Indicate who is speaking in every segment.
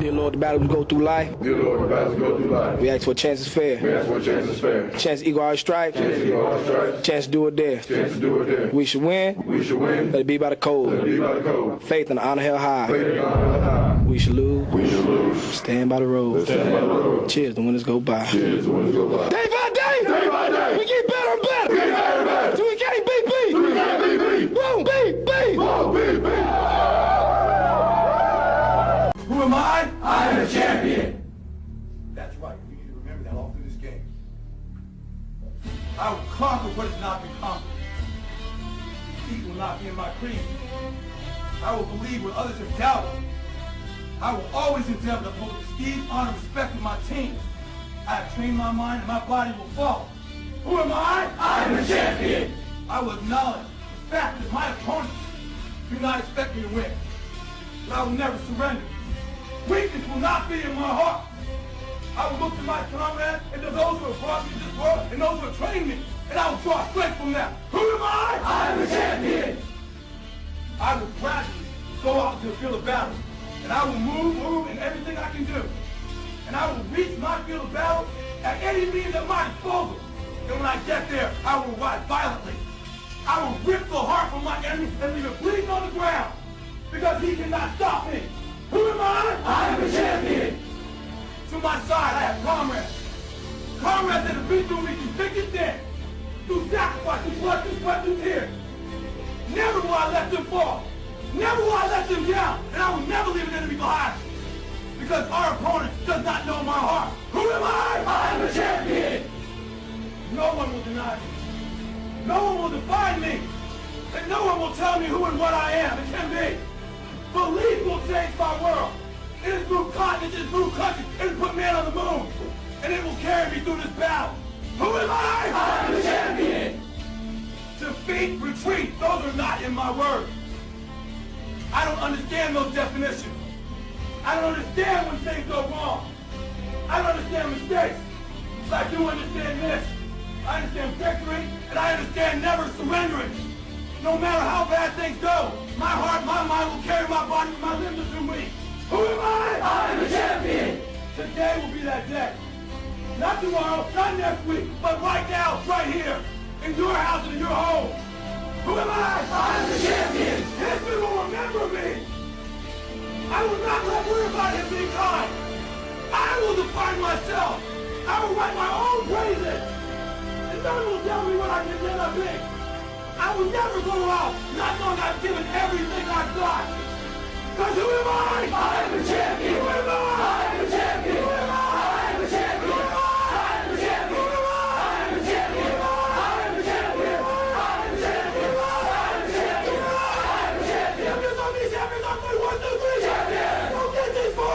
Speaker 1: Dear Lord, the battles we go through life.
Speaker 2: Dear Lord, the battles we go through life.
Speaker 1: We ask for a chance is fair.
Speaker 2: We ask for a chance is fair.
Speaker 1: Chance to equal our stripes.
Speaker 2: Chance to equal our stripes.
Speaker 1: Chance to do it there.
Speaker 2: Chance to do it there.
Speaker 1: We should win.
Speaker 2: We should win.
Speaker 1: Let it be by the code.
Speaker 2: Let it be by the code.
Speaker 1: Faith and honor held high.
Speaker 2: Faith and honor held high.
Speaker 1: We should lose.
Speaker 2: We should lose.
Speaker 1: Stand by the road.
Speaker 2: Stand by the road.
Speaker 1: Cheers, the winners go by.
Speaker 2: Cheers, the winners go by.
Speaker 1: Day by day.
Speaker 2: Day by day.
Speaker 1: We get better and better.
Speaker 2: We get better and better.
Speaker 1: Till we can't beat beat.
Speaker 2: Till we can't beat beat.
Speaker 1: Boom, beat, beat.
Speaker 2: Boom, beat, beat.
Speaker 3: Who am I?
Speaker 2: I am the champion.
Speaker 3: That's right. You need to remember that all through this game. I will conquer what has not been conquered. Defeat will not be in my creed. I will believe what others have doubted. I will always endeavor to uphold prestige, honor, respect with my team. I have trained my mind and my body will follow. Who am I?
Speaker 2: I am the champion.
Speaker 3: I will acknowledge the fact that my opponents do not expect me to win. But I will never surrender. Weakness will not be in my heart. I will look to my comrades and to those who have brought me to this world and those who have trained me, and I will draw strength from them. Who am I?
Speaker 2: I am the champion.
Speaker 3: I will gradually go out to the field of battle, and I will move in everything I can do. And I will reach my field of battle at any means at my disposal. And when I get there, I will ride violently. I will rip the heart from my enemy and leave it bleeding on the ground, because he cannot stop me. Who am I?
Speaker 2: I am the champion.
Speaker 3: To my side, I have comrades. Comrades that have been through me through thick and thin, through sacrifice, through blood, through sweat, through tears. Never will I let them fall. Never will I let them down. And I will never leave an enemy behind. Because our opponent does not know my heart. Who am I?
Speaker 2: I am the champion.
Speaker 3: No one will deny me. No one will define me. And no one will tell me who and what I am. It can be. Belief will change my world. It has moved continents, it has moved countries, it has put man on the moon. And it will carry me through this battle. Who am I?
Speaker 2: I am the champion.
Speaker 3: Defeat, retreat, those are not in my words. I don't understand those definitions. I don't understand when things go wrong. I don't understand mistakes. But I do understand this. I understand victory, and I understand never surrendering. No matter how bad things go, my heart, my mind will carry my body and my limbs through me. Who am I?
Speaker 2: I am the champion.
Speaker 3: Today will be that day. Not tomorrow, not next week, but right now, right here, in your house and in your home. Who am I?
Speaker 2: I am the champion.
Speaker 3: History will remember me. I will not let worry about him being kind. I will define myself. I will write my own praises. And no one will tell me what I can never be. I will never go out not knowing I've given everything I've got. Because who am I?
Speaker 2: I am the champion.
Speaker 3: Who am I?
Speaker 2: I am the champion.
Speaker 3: Who am I?
Speaker 2: I am the champion.
Speaker 3: Who am I?
Speaker 2: I am the champion.
Speaker 3: Who am I?
Speaker 2: I am the champion. I am the champion. I am the champion. I am the champion. I am the champion.
Speaker 3: Champions on me, champions on me. 1, 2, 3.
Speaker 2: Champion.
Speaker 3: Don't get this for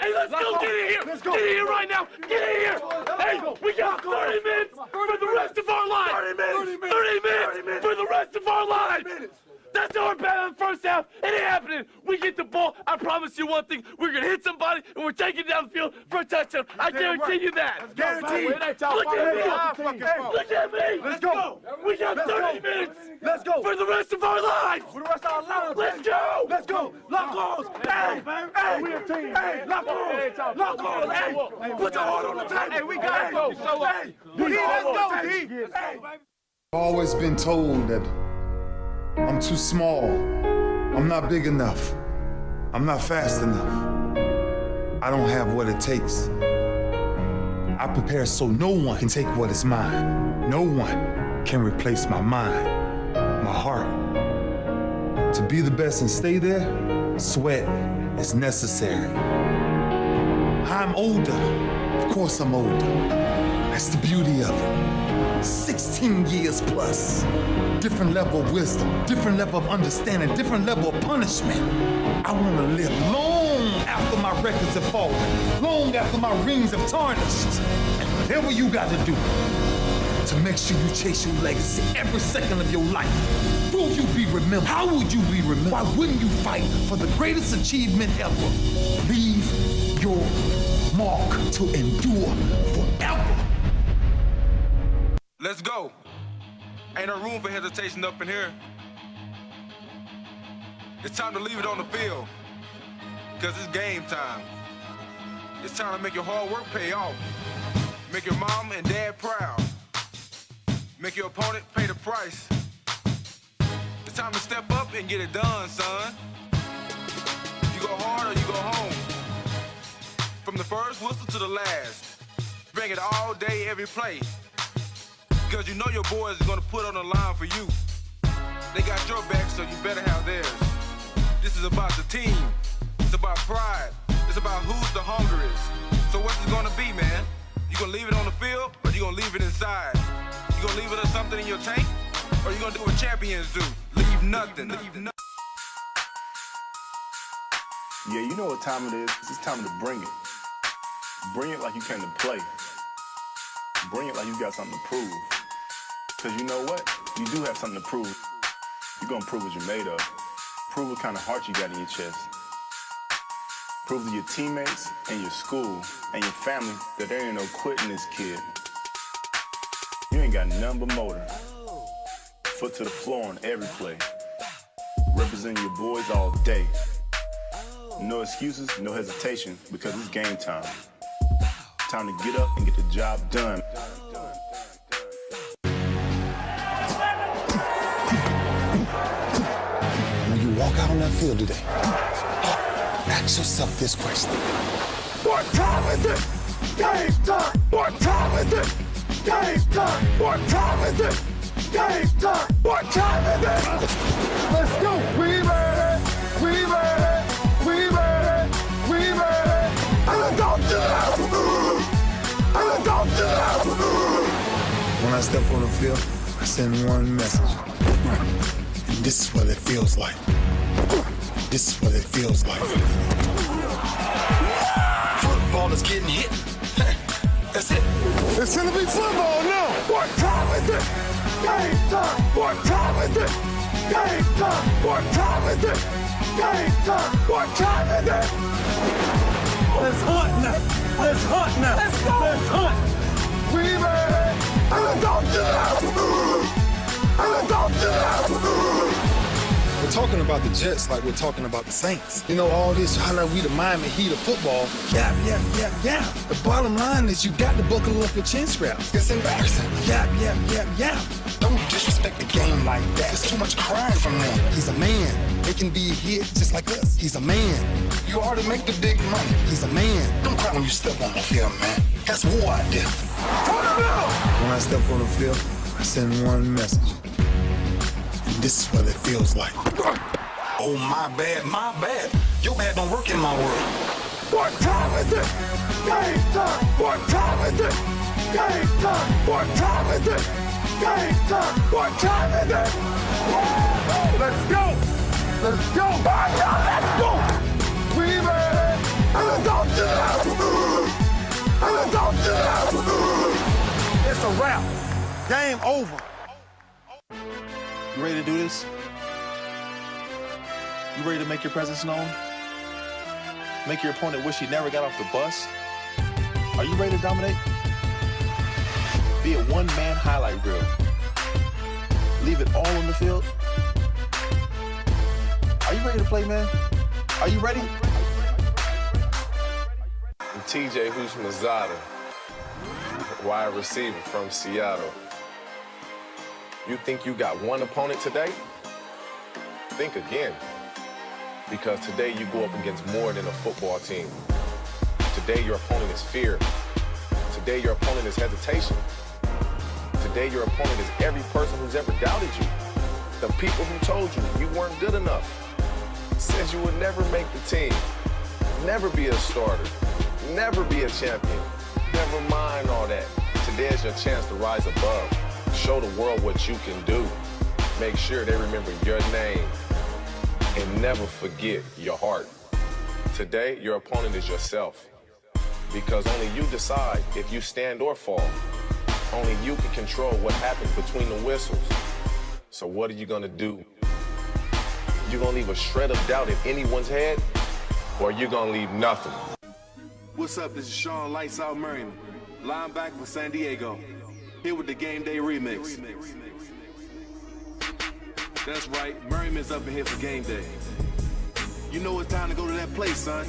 Speaker 4: Hey, let's go! Get in here! Let's go! Get in here right now! Get in here! Hey, we got 30 minutes for the rest of our lives! 30 minutes for the rest of our lives! That's our battle in the first half. It ain't happening. We get the ball. I promise you one thing. We're going to hit somebody, and we're taking down the field for a touchdown. I guarantee you that.
Speaker 5: Guaranteed.
Speaker 4: Look at me. Look at me.
Speaker 5: Let's go.
Speaker 4: We got 30 minutes.
Speaker 5: Let's go.
Speaker 4: For the rest of our lives.
Speaker 5: For the rest of our lives.
Speaker 4: Let's go.
Speaker 5: Let's go. Lock arms. Hey, hey, we a team. Hey, lock arms. Lock arms. Hey, put your heart on the table. Hey, we got to go. Hey, let's go, D. Hey.
Speaker 6: I've always been told that I'm too small, I'm not big enough, I'm not fast enough, I don't have what it takes. I prepare so no one can take what is mine. No one can replace my mind, my heart. To be the best and stay there, sweat is necessary. I'm older, of course I'm older. That's the beauty of it. 16 years plus. Different level of wisdom, different level of understanding, different level of punishment. I want to live long after my records have fallen, long after my rings have tarnished. And whatever you got to do to make sure you chase your legacy every second of your life. Will you be remembered? How would you be remembered? Why wouldn't you fight for the greatest achievement ever? Leave your mark to endure forever.
Speaker 5: Let's go. Ain't no room for hesitation up in here.
Speaker 3: It's time to leave it on the field, because it's game time. It's time to make your hard work pay off. Make your mom and dad proud. Make your opponent pay the price. It's time to step up and get it done, son. You go hard or you go home. From the first whistle to the last. Bring it all day, every play. Because you know your boys are going to put on the line for you. They got your back, so you better have theirs. This is about the team. It's about pride. It's about who's the hungriest. So what's it going to be, man? You going to leave it on the field, or you going to leave it inside? You going to leave it or something in your tank? Or you going to do what champions do? Leave nothing.
Speaker 7: Yeah, you know what time it is. It's time to bring it. Bring it like you came to play. Bring it like you got something to prove. Because you know what? You do have something to prove. You're going to prove what you're made of. Prove what kind of heart you got in your chest. Prove to your teammates and your school and your family that there ain't no quitting this kid. You ain't got nothing but motor. Foot to the floor on every play. Representing your boys all day. No excuses, no hesitation, because it's game time. Time to get up and get the job done.
Speaker 8: When you walk out on that field today, ask yourself this question.
Speaker 2: What time is it? Game time! What time is it? Game time! What time is it? Game time! What time is it? Let's go! We ready! We ready! We ready! We ready! And let's go to that! And let's go to that!
Speaker 6: When I step on the field, I send one message.
Speaker 8: And this is what it feels like. This is what it feels like. Football is getting hit. That's it.
Speaker 2: It's gonna be football now! What time is it? Game time! What time is it? Game time! What time is it? Game time! What time is it?
Speaker 5: Let's hunt now. Let's hunt now.
Speaker 2: Let's go!
Speaker 5: Let's hunt.
Speaker 2: We ready! And let's go to that! And let's go to that!
Speaker 6: We're talking about the Jets like we're talking about the Saints. You know, all this, how like we the Miami Heat of football. Yeah. The bottom line is you got to buckle up your chin straps. It's embarrassing. Yeah. Don't disrespect the game like that. There's too much crying from them. He's a man. They can be a hit just like us. He's a man. You already make the big money. He's a man. Don't cry when you step on the field, man. That's war out there. When I step on the field, I send one message. This is what it feels like. Oh, my bad. Your bad don't work in my world.
Speaker 2: What time is it? Game time! What time is it? Game time! What time is it? Game time! What time is it? Let's go! Let's go! Let's go! We ready! And let's go to that! And let's go to that!
Speaker 5: It's a wrap. Game over.
Speaker 9: You ready to do this? You ready to make your presence known? Make your opponent wish he never got off the bus? Are you ready to dominate? Be a one-man highlight reel. Leave it all on the field. Are you ready to play, man? Are you ready?
Speaker 10: I'm TJ Houshmandzadeh, wide receiver from Seattle. You think you got one opponent today? Think again. Because today you go up against more than a football team. Today your opponent is fear. Today your opponent is hesitation. Today your opponent is every person who's ever doubted you. The people who told you you weren't good enough. Said you would never make the team. Never be a starter. Never be a champion. Never mind all that. Today is your chance to rise above. Show the world what you can do. Make sure they remember your name. And never forget your heart. Today, your opponent is yourself. Because only you decide if you stand or fall. Only you can control what happens between the whistles. So what are you gonna do? You gonna leave a shred of doubt in anyone's head? Or you gonna leave nothing?
Speaker 11: What's up, this is Sean Lights Out Merriman, linebacker for San Diego. Here with the Game Day remix. That's right, Merriman's up in here for Game Day. You know it's time to go to that place, son.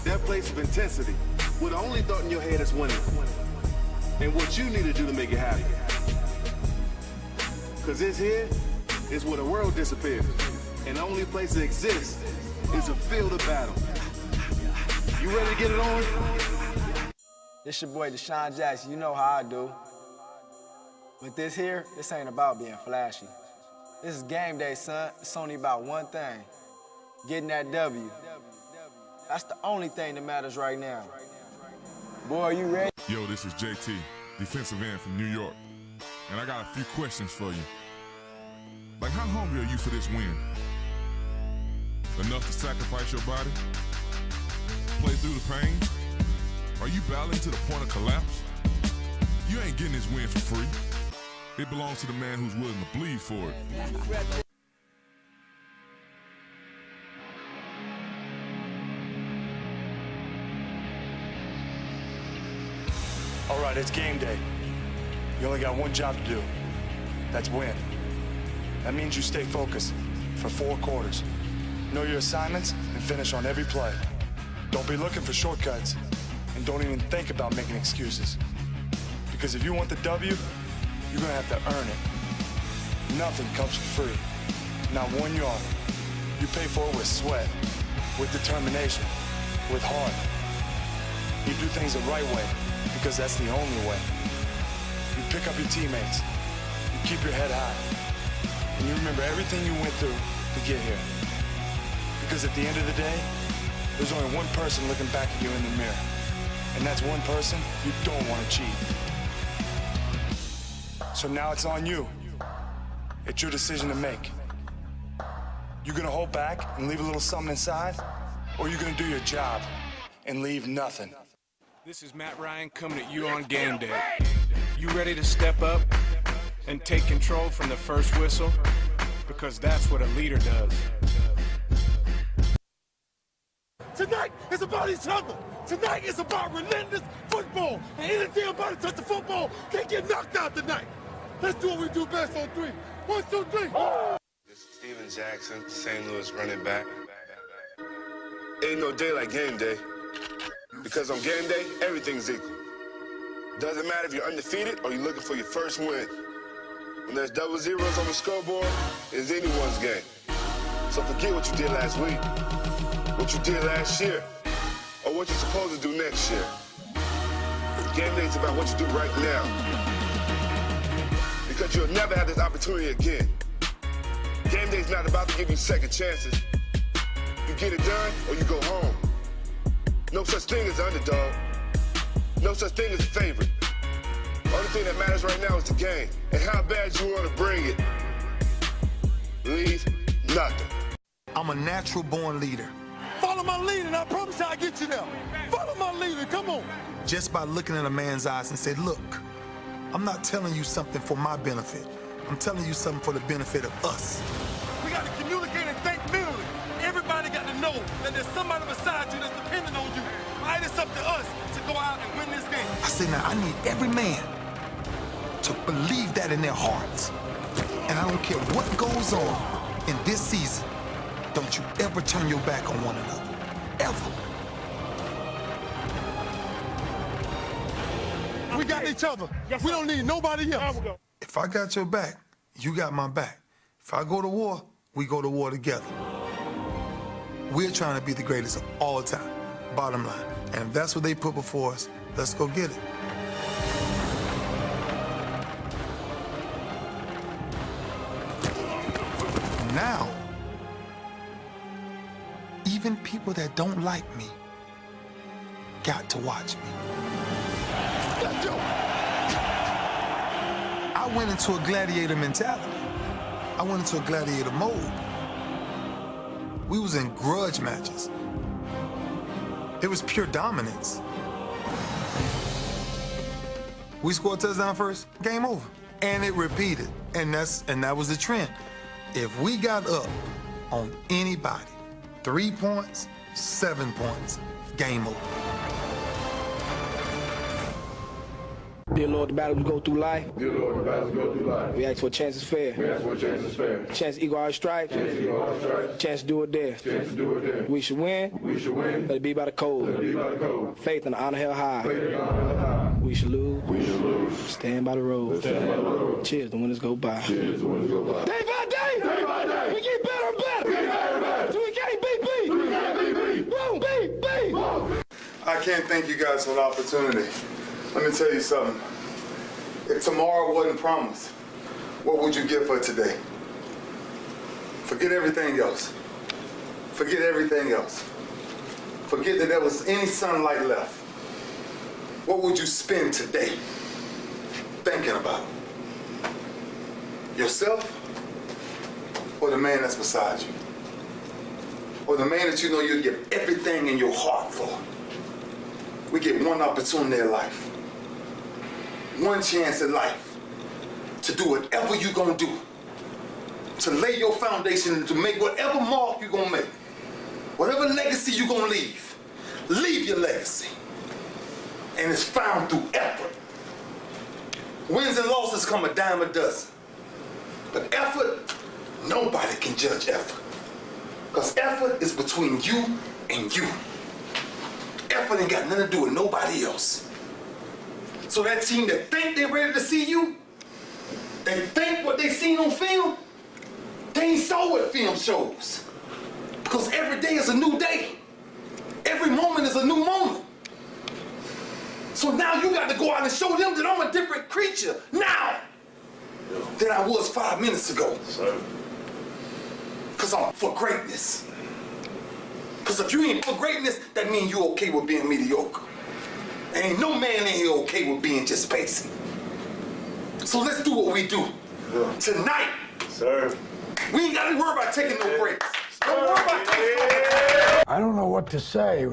Speaker 11: That place of intensity, where the only thought in your head is winning. And what you need to do to make it happen. Cause this here is where the world disappears. And the only place that exists is a field of battle. You ready to get it on?
Speaker 12: This your boy Deshaun Jackson, you know how I do. But this ain't about being flashy. This is game day, son. It's only about one thing, getting that W. That's the only thing that matters right now. Boy, you ready?
Speaker 13: Yo, this is JT, defensive end from New York. And I got a few questions for you. Like, how hungry are you for this win? Enough to sacrifice your body? Play through the pain? Are you battling to the point of collapse? You ain't getting this win for free. It belongs to the man who's willing to bleed for it.
Speaker 14: All right, it's game day. You only got one job to do. That's win. That means you stay focused for 4 quarters. Know your assignments and finish on every play. Don't be looking for shortcuts, and don't even think about making excuses. Because if you want the W, you're gonna have to earn it. Nothing comes for free. Not 1 yard. You pay for it with sweat, with determination, with heart. You do things the right way, because that's the only way. You pick up your teammates. You keep your head high. And you remember everything you went through to get here. Because at the end of the day, there's only one person looking back at you in the mirror. And that's one person you don't want to cheat. So now it's on you. It's your decision to make. You gonna hold back and leave a little something inside? Or you gonna do your job and leave nothing?
Speaker 15: This is Matt Ryan coming at you on game day. You ready to step up and take control from the first whistle? Because that's what a leader does.
Speaker 5: Tonight is about each other. Tonight is about relentless football. And anything about to touch the football can get knocked out tonight. Let's do what we do best on 3. 1, 2, 3.
Speaker 11: This is Steven Jackson, St. Louis running back. Ain't no day like game day. Because on game day, everything's equal. Doesn't matter if you're undefeated or you're looking for your first win. When there's double zeros on the scoreboard, it's anyone's game. So forget what you did last week, what you did last year, or what you're supposed to do next year. Game day is about what you do right now. Because you'll never have this opportunity again. Game day is not about to give you second chances. You get it done or you go home. No such thing as underdog. No such thing as a favorite. Only thing that matters right now is the game and how bad you want to bring it. Leave nothing.
Speaker 6: I'm a natural born leader.
Speaker 5: Follow my lead and I promise you I'll get you there. Follow my leader, come on.
Speaker 6: Just by looking in a man's eyes and say, look, I'm not telling you something for my benefit. I'm telling you something for the benefit of us.
Speaker 5: We got to communicate and think mentally. Everybody got to know that there's somebody beside you that's depending on you. Right, it's up to us to go out and win this game.
Speaker 6: I say now, I need every man to believe that in their hearts. And I don't care what goes on in this season, don't you ever turn your back on one another. Ever.
Speaker 5: We got each other. Yes, we don't need nobody else.
Speaker 6: If I got your back, you got my back. If I go to war, we go to war together. We're trying to be the greatest of all time, bottom line. And if that's what they put before us, let's go get it. Now, even people that don't like me got to watch me.
Speaker 5: Let's go.
Speaker 6: I went into a gladiator mentality. I went into a gladiator mode. We was in grudge matches. It was pure dominance. We scored a touchdown first, game over. And it repeated. And that was the trend. If we got up on anybody, 3 points, 7 points, game over.
Speaker 1: Dear Lord, the battles we go through life.
Speaker 2: Dear Lord, the battles go through life.
Speaker 1: We ask for a chance is fair.
Speaker 2: We ask for a chance is fair.
Speaker 1: Chance to equal our stripes.
Speaker 2: Chance to equal our stripes.
Speaker 1: Chance to do it there.
Speaker 2: Chance to do it there.
Speaker 1: We should win.
Speaker 2: We should win.
Speaker 1: Let it be by the code.
Speaker 2: Let it be by the code.
Speaker 1: Faith and honor held high.
Speaker 2: Faith and honor held high.
Speaker 1: We should lose.
Speaker 2: We should lose.
Speaker 1: Stand by the road.
Speaker 2: Stand by the road.
Speaker 1: Cheers, the winners go by.
Speaker 2: Cheers, the winners go by.
Speaker 1: Day by day.
Speaker 2: Day by day.
Speaker 1: We get better and better.
Speaker 2: We get better and better.
Speaker 1: So we can't beat beat.
Speaker 2: We can't beat beat.
Speaker 1: Boom, beat, beat.
Speaker 2: Boom.
Speaker 6: I can't thank you guys for the opportunity. Let me tell you something. If tomorrow wasn't promised, what would you give for today? Forget everything else. Forget everything else. Forget that there was any sunlight left. What would you spend today thinking about? Yourself or the man that's beside you? Or the man that you know you'll give everything in your heart for? We get one opportunity in life. One chance in life to do whatever you're gonna do. To lay your foundation and to make whatever mark you're gonna make. Whatever legacy you're gonna leave. Leave your legacy. And it's found through effort. Wins and losses come a dime a dozen. But effort, nobody can judge effort. Because effort is between you and you. Effort ain't got nothing to do with nobody else. So that team that think they're ready to see you, they think what they seen on film, they ain't saw what film shows. Because every day is a new day. Every moment is a new moment. So now you got to go out and show them that I'm a different creature now than I was 5 minutes ago. Because I'm for greatness. Because if you ain't for greatness, that means you okay with being mediocre. Ain't no man in here okay with being just basic. So let's do what we do. Tonight, we ain't got to worry about taking no breaks. Don't worry about taking no breaks.
Speaker 5: I don't know what to say.